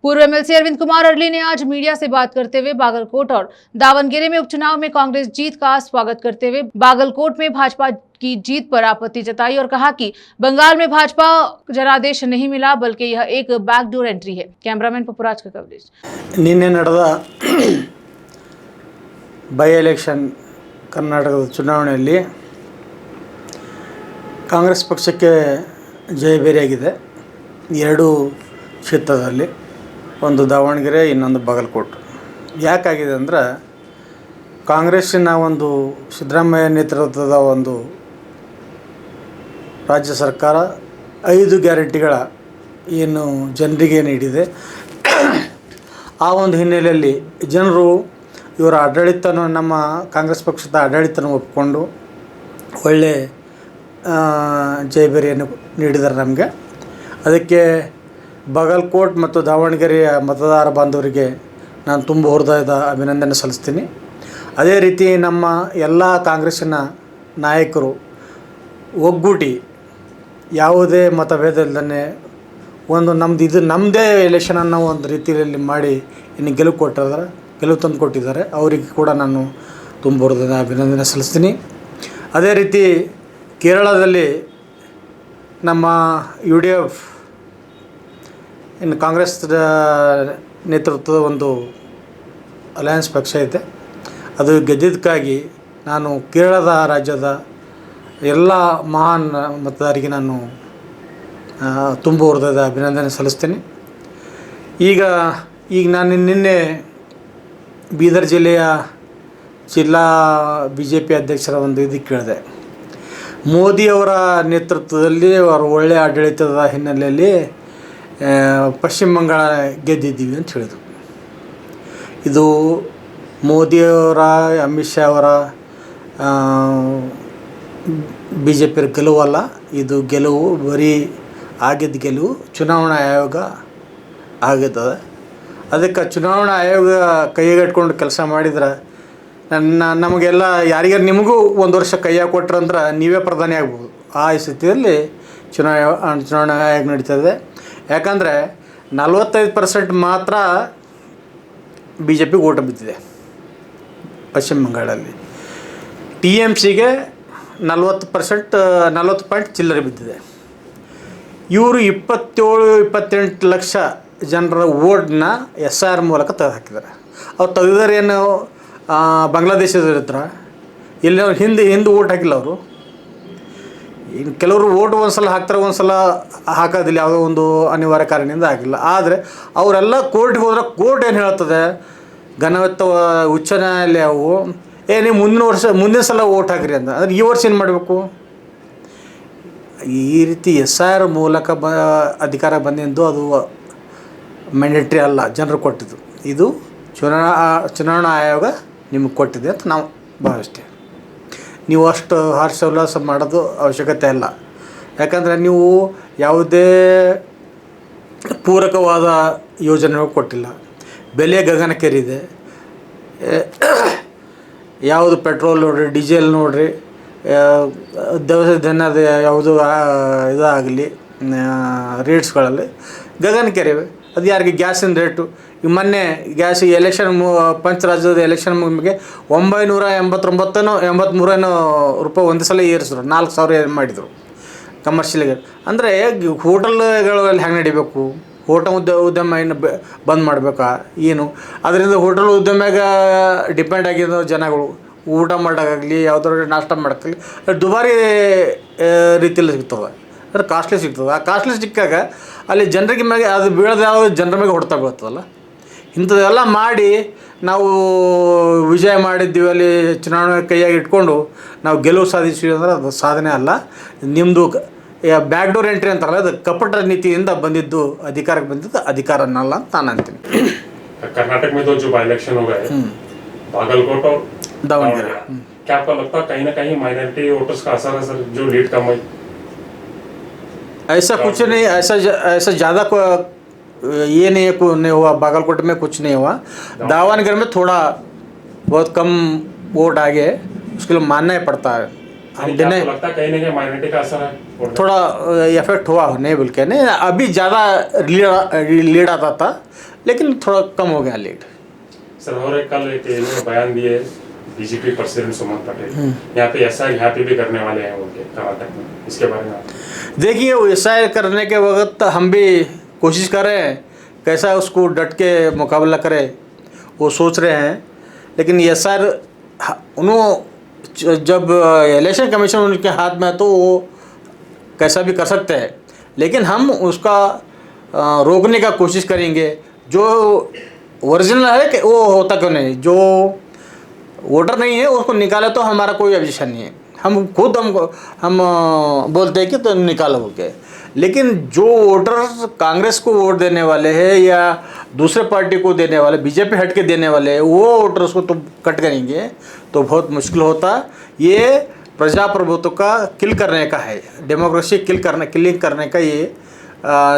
पूर्व MLC Arvind Kumar early ने आज मीडिया से बात करते हुए बागलकोट और दावनगिरी में उपचुनाव में कांग्रेस जीत का स्वागत करते हुए बागलकोट में भाजपा की जीत पर आपत्ति जताई और कहा कि बंगाल में भाजपा जनादेश नहीं मिला बल्कि यह एक बैकडोर एंट्री है। कैमरामैन पपुराज का कवरेज। निन्ने ನಡೆದ ಬೈ ಎಲೆಕ್ಷನ್ ಕರ್ನಾಟಕದ ಚುನಾವಣೆಯಲ್ಲಿ ಕಾಂಗ್ರೆಸ್ ಪಕ್ಷಕ್ಕೆ ಜಯಬೇರಿಯಾಗಿದೆ। ಎರಡು ಕ್ಷೇತ್ರದಲ್ಲಿ, ಒಂದು ದಾವಣಗೆರೆ, ಇನ್ನೊಂದು ಬಾಗಲಕೋಟೆ। ಯಾಕಾಗಿದೆ ಅಂದ್ರೆ ಕಾಂಗ್ರೆಸ್ಸಿನ ಒಂದು ಸಿದ್ದರಾಮಯ್ಯ ನೇತೃತ್ವದ ಒಂದು ರಾಜ್ಯ ಸರ್ಕಾರ 5 ಗ್ಯಾರಂಟಿಗಳ ಏನು ಜನರಿಗೆ ನೀಡಿದೆ, ಆ ಒಂದು ಹಿನ್ನೆಲೆಯಲ್ಲಿ ಜನರು ಇವರ ಆಡಳಿತನ, ನಮ್ಮ ಕಾಂಗ್ರೆಸ್ ಪಕ್ಷದ ಆಡಳಿತನ ಒಪ್ಪಿಕೊಂಡು ಒಳ್ಳೆ ಜಯಬೇರಿಯನ್ನು ನೀಡಿದ್ದಾರೆ ನಮಗೆ। ಅದಕ್ಕೆ ಬಾಗಲಕೋಟ್ ಮತ್ತು ದಾವಣಗೆರೆಯ ಮತದಾರ ಬಾಂಧವರಿಗೆ ನಾನು ತುಂಬ ಹೃದಯದ ಅಭಿನಂದನೆ ಸಲ್ಲಿಸ್ತೀನಿ। ಅದೇ ರೀತಿ ನಮ್ಮ ಎಲ್ಲ ಕಾಂಗ್ರೆಸ್ಸಿನ ನಾಯಕರು ಒಗ್ಗೂಡಿ ಯಾವುದೇ ಮತಭೇದ ಇಲ್ಲದೇ ಒಂದು ನಮ್ಮದೇ ಎಲೆಕ್ಷನ್ ಅನ್ನೋ ಒಂದು ರೀತಿಯಲ್ಲಿ ಮಾಡಿ ಇನ್ನು ಗೆಲುವು ತಂದು ಕೊಟ್ಟಿದ್ದಾರೆ। ಅವರಿಗೆ ಕೂಡ ನಾನು ತುಂಬ ಹೃದಯದ ಅಭಿನಂದನೆ ಸಲ್ಲಿಸ್ತೀನಿ। ಅದೇ ರೀತಿ ಕೇರಳದಲ್ಲಿ ನಮ್ಮ UDF ಇನ್ನು ಕಾಂಗ್ರೆಸ್ ನೇತೃತ್ವದ ಒಂದು ಅಲಯನ್ಸ್ ಪಕ್ಷ ಇದೆ, ಅದು ಗೆದ್ದಿದ್ದಕ್ಕಾಗಿ ನಾನು ಕೇರಳದ ರಾಜ್ಯದ ಎಲ್ಲ ಮಹಾನ್ ಮತದಾರರಿಗೆ ನಾನು ತುಂಬ ಹೃದಯದ ಅಭಿನಂದನೆ ಸಲ್ಲಿಸ್ತೀನಿ। ಈಗ ನಾನು ನಿನ್ನೆ ಬೀದರ್ ಜಿಲ್ಲೆಯ ಜಿಲ್ಲಾ BJP ಅಧ್ಯಕ್ಷರ ಒಂದು ಇದಕ್ಕೆ ಕೇಳಿದೆ, ಮೋದಿಯವರ ನೇತೃತ್ವದಲ್ಲಿ ಅವರು ಒಳ್ಳೆಯ ಆಡಳಿತದ ಹಿನ್ನೆಲೆಯಲ್ಲಿ ಪಶ್ಚಿಮ ಬಂಗಾಳ ಗೆದ್ದಿದ್ದೀವಿ ಅಂತ ಹೇಳಿದರು। ಇದು ಮೋದಿಯವರ, ಅಮಿತ್ ಶಾ ಅವರ BJP ಗೆಲುವಲ್ಲ, ಇದು ಗೆಲುವು ಬರೀ ಆಗಿದ್ದ ಗೆಲುವು ಚುನಾವಣಾ ಆಯೋಗ ಆಗಿರ್ತದೆ। ಅದಕ್ಕೆ ಚುನಾವಣಾ ಆಯೋಗ ಕೈಗೆಟ್ಕೊಂಡು ಕೆಲಸ ಮಾಡಿದ್ರೆ ನಮಗೆಲ್ಲ ಯಾರಿಗಾರು ನಿಮಗೂ 1 ವರ್ಷ ಕೈಯಾಗ ಕೊಟ್ರಂದ್ರೆ ನೀವೇ ಪ್ರಧಾನಿ ಆಗ್ಬೋದು। ಆ ಸ್ಥಿತಿಯಲ್ಲಿ ಚುನಾವಣಾ ಆಯೋಗ ನಡೀತದೆ। ಯಾಕಂದರೆ 45% ಮಾತ್ರ BJPಗೆ ಓಟ್ ಬಿದ್ದಿದೆ ಪಶ್ಚಿಮ ಬಂಗಾಳಲ್ಲಿ, TMCಗೆ 40% ಪಾಯಿಂಟ್ ಚಿಲ್ಲರೆ ಬಿದ್ದಿದೆ। ಇವರು 27-28 ಲಕ್ಷ ಜನರ ಓಟ್ನ SIR ಮೂಲಕ ತೆಗೆದು ಹಾಕಿದ್ದಾರೆ। ಅವ್ರು ತೆಗೆದರೆ ಏನು ಬಾಂಗ್ಲಾದೇಶದ ಹತ್ರ ಇಲ್ಲಿ ಅವ್ರು ಹಿಂದೆ ಓಟ್ ಹಾಕಿಲ್ಲ ಅವರು। ಇನ್ನು ಕೆಲವರು ಓಟ್ ಒಂದು ಸಲ ಹಾಕ್ತಾರೆ, ಒಂದು ಸಲ ಹಾಕೋದಿಲ್ಲ, ಯಾವುದೋ ಒಂದು ಅನಿವಾರ್ಯ ಕಾರಣದಿಂದ ಆಗಿಲ್ಲ। ಆದರೆ ಅವರೆಲ್ಲ ಕೋರ್ಟ್ಗೆ ಹೋದ್ರೆ ಕೋರ್ಟ್ ಏನು ಹೇಳ್ತದೆ, ಘನವೆತ್ತ ಉಚ್ಚ ನ್ಯಾಯಾಲಯವು ನೀವು ಮುಂದಿನ ಸಲ ಓಟ್ ಹಾಕಿರಿ ಅಂತ, ಅಂದರೆ ಈ ವರ್ಷ ಏನು ಮಾಡಬೇಕು? ಈ ರೀತಿ SIR ಮೂಲಕ ಅಧಿಕಾರ ಬಂದಿದ್ದು ಅದು ಮ್ಯಾಂಡೇಟ್ರಿ ಅಲ್ಲ, ಜನರು ಕೊಟ್ಟಿದ್ದು, ಇದು ಚುನಾವಣಾ ಆಯೋಗ ನಿಮಗೆ ಕೊಟ್ಟಿದೆ ಅಂತ ನಾವು ಭಾವಿಸ್ತೇವೆ। ನೀವು ಅಷ್ಟು ಹರ್ಷ ಉಲ್ಲಾಸ ಮಾಡೋದು ಅವಶ್ಯಕತೆ ಇಲ್ಲ, ಯಾಕಂದರೆ ನೀವು ಯಾವುದೇ ಪೂರಕವಾದ ಯೋಜನೆಗಳು ಕೊಟ್ಟಿಲ್ಲ, ಬೆಲೆ ಗಗನಕ್ಕೇರಿದೆ। ಯಾವುದು ಪೆಟ್ರೋಲ್ ನೋಡಿರಿ, ಡೀಸೆಲ್ ನೋಡಿರಿ, ದಿನದ ಯಾವುದು ಇದಾಗಲಿ ರೇಟ್ಸ್ಗಳಲ್ಲಿ ಗಗನಕ್ಕೇರಿವೆ। ಅದು ಯಾರಿಗೆ ಗ್ಯಾಸಿನ ರೇಟು, ಈಗ ಮೊನ್ನೆ ಗ್ಯಾಸ್ ಎಲೆಕ್ಷನ್ ಪಂಚರಾಜ್ಯದ ಎಲೆಕ್ಷನ್ ಮುಗಿಗೆ 989 ರೂಪಾಯಿ ಒಂದು ಸಲ ಏರಿಸಿದ್ರು, 4,000 ಮಾಡಿದರು ಕಮರ್ಷಿಯಲ್ಗೆ। ಅಂದರೆ ಹೋಟೆಲ್ಗಳಲ್ಲಿ ಹೆಂಗೆ ನಡಿಬೇಕು, ಉದ್ಯಮ ಏನು ಬಂದ್ ಮಾಡಬೇಕಾ ಏನು? ಅದರಿಂದ ಹೋಟೆಲ್ ಉದ್ಯಮ್ಯಾಗ ಡಿಪೆಂಡ್ ಆಗಿರೋ ಜನಗಳು ಊಟ ಮಾಡೋಕ್ಕಾಗಲಿ, ಯಾವುದಾದ್ರು ನಾಷ್ಟ ಮಾಡೋಕ್ಕಾಗಲಿ ದುಬಾರಿ ರೀತಿಯಲ್ಲಿ ಸಿಗ್ತದೆ, ಅಂದರೆ ಕಾಸ್ಟ್ಲಿ ಸಿಗ್ತದೆ। ಆ ಕಾಸ್ಟ್ಲಿ ಸಿಕ್ಕಾಗ ಅಲ್ಲಿ ಜನರಿಗೆ ಮ್ಯಾಗೆ ಅದು ಬೀಳೋದು ಯಾವ ಜನರ ಮೇಲೆ ಹೊಡ್ತಾ ಬೀಳ್ತದಲ್ಲ। ಇಂಥದ್ದೆಲ್ಲ ಮಾಡಿ ನಾವು ವಿಜಯ ಮಾಡಿದ್ದೀವಿ, ಅಲ್ಲಿ ಚುನಾವಣೆ ಕೈಯಾಗಿ ಇಟ್ಕೊಂಡು ನಾವು ಗೆಲುವು ಸಾಧಿಸಿವಿ ಅಂದರೆ ಅದು ಸಾಧನೆ ಅಲ್ಲ, ನಿಮ್ಮದು ಬ್ಯಾಕ್ಡೋರ್ ಎಂಟ್ರಿ ಅಂತಾರಲ್ಲ, ಅದು ಕಪಟ ನೀತಿಯಿಂದ ಬಂದಿದ್ದು, ಅಧಿಕಾರಕ್ಕೆ ಬಂದಿದ್ದು ಅಧಿಕಾರ ಅನ್ನಲ್ಲ ಅಂತ ನಾನು ಅಂತೀನಿ। कर्नाटक में तो जो बाई इलेक्शन हो गए बागलकोट और दावणगेरे, क्या आपको लगता है कहीं ना कहीं माइनॉरिटी वोटर्स का असर है सर, जो लीड कम हुई? ऐसा कुछ नहीं, ऐसा ज़्यादा ये नहीं हुआ, बागलकोट में कुछ नहीं हुआ। दावणगेरे में थोड़ा बहुत कम वोट आ गए, उसके लिए मानना ही पड़ता है। लगता है कहीं ना कहीं माइनॉरिटी का असर है। थोड़ा इफेक्ट हुआ नहीं बोल के नहीं, अभी ज़्यादा लीड आता था लेकिन थोड़ा कम हो गया लीड। सर और एक कल एक इन्होंने बयान दिए बीजेपी प्रेसिडेंट सुमन पटेल, यहाँ पे एसआई यहाँ पे भी करने वाले हैं उनके कर्नाटक में, इसके बारे में देखिए वो एसआई करने के वक्त हम भी कोशिश कर रहे हैं कैसा उसको डट के मुकाबला करे, वो सोच रहे हैं। लेकिन एसआई उन्होंने जब इलेक्शन कमीशन उनके हाथ में है तो वो कैसा भी कर सकते हैं, लेकिन हम उसका रोकने का कोशिश करेंगे। जो ओरिजिनल है कि वो होता क्यों नहीं, जो वोटर नहीं है उसको निकाले तो हमारा कोई ऑब्जेक्शन नहीं है, हम खुद हम बोलते हैं कि तो निकालो बोल के। लेकिन जो वोटर कांग्रेस को वोट देने वाले हैं या दूसरे पार्टी को देने वाले, बीजेपी हट के देने वाले हैं, वो वोटर उसको तो कट करेंगे तो बहुत मुश्किल होता। ये प्रजाप्रभुत्व का किल करने का है, डेमोक्रेसी किलिंग करने का ये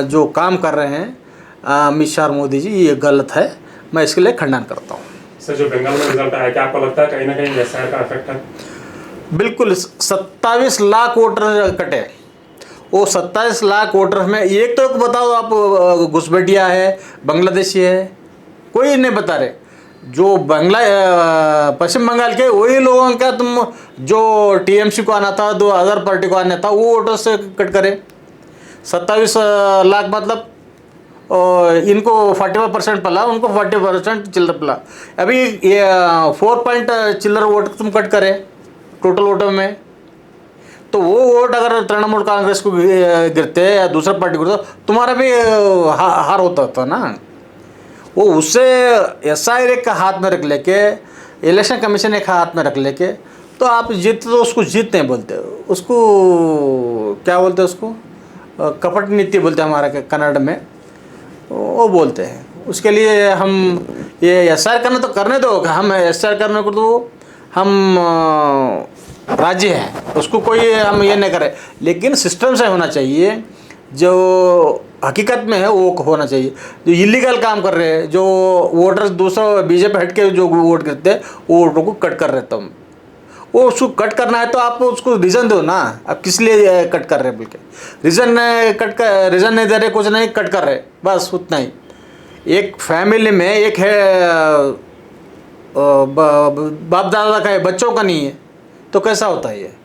जो काम कर रहे हैं अमित शाह मोदी जी, ये गलत है। मैं इसके लिए खंडन करता हूँ। सर जो बंगाल में रिजल्ट आया, क्या आपको लगता है कहीं ना कहीं एसआई का इफेक्ट है? बिल्कुल 27 लाख वोटर कटे। वो 27 लाख वोटर में एक तो बताओ आप घुसपैठिया है, बांग्लादेशी है, कोई नहीं बता रहे। जो पश्चिम बंगाल के वही लोगों का तुम जो टीएमसी को आना था, 2000 पार्टी को आना था, वो वोटर से कट करे। 27 लाख मतलब इनको 45% पला, उनको 40% चिल्लर पला। अभी ये 4 चिल्लर वोट तुम कट करे टोटल वोटर में, तो वो वोट अगर तृणमूल कांग्रेस को गिरते या दूसरा पार्टी को, तुम्हारा भी हार होता था ना। वो उससे एसआई का हाथ में रख लेके, इलेक्शन कमीशन एक हाथ में रख लेके, तो आप जीतते तो उसको जीत नहीं बोलते, उसको क्या बोलते हैं, उसको कपट नीति बोलते हैं हमारे कन्नड़ में, वो बोलते हैं। उसके लिए हम ये एसआई करना तो करने दो, हम एसआई करने को तो हम राज्य हैं, उसको कोई हम ये नहीं करें, लेकिन सिस्टम से होना चाहिए। जो हकीकत में है वो होना चाहिए। जो इलीगल काम कर रहे हैं, जो वोटर्स दूसरा बीजेपी हट के जो वोट करते हैं, वो वोटों को कट कर रहे तुम, वो उसको कट करना है तो आप उसको रीज़न दो ना, आप किस लिए कट कर रहे हैं बोल के। रीज़न नहीं दे रहे, कुछ नहीं, कट कर रहे, बस उतना ही। एक फैमिली में एक है बाप दादा का है, बच्चों का नहीं है, तो कैसा होता है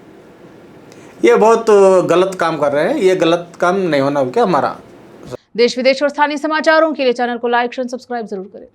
ये बहुत गलत काम कर रहे हैं। ये गलत काम नहीं होना क्या हमारा। देश विदेश और स्थानीय समाचारों के लिए चैनल को लाइक, शेयर, सब्सक्राइब जरूर करें।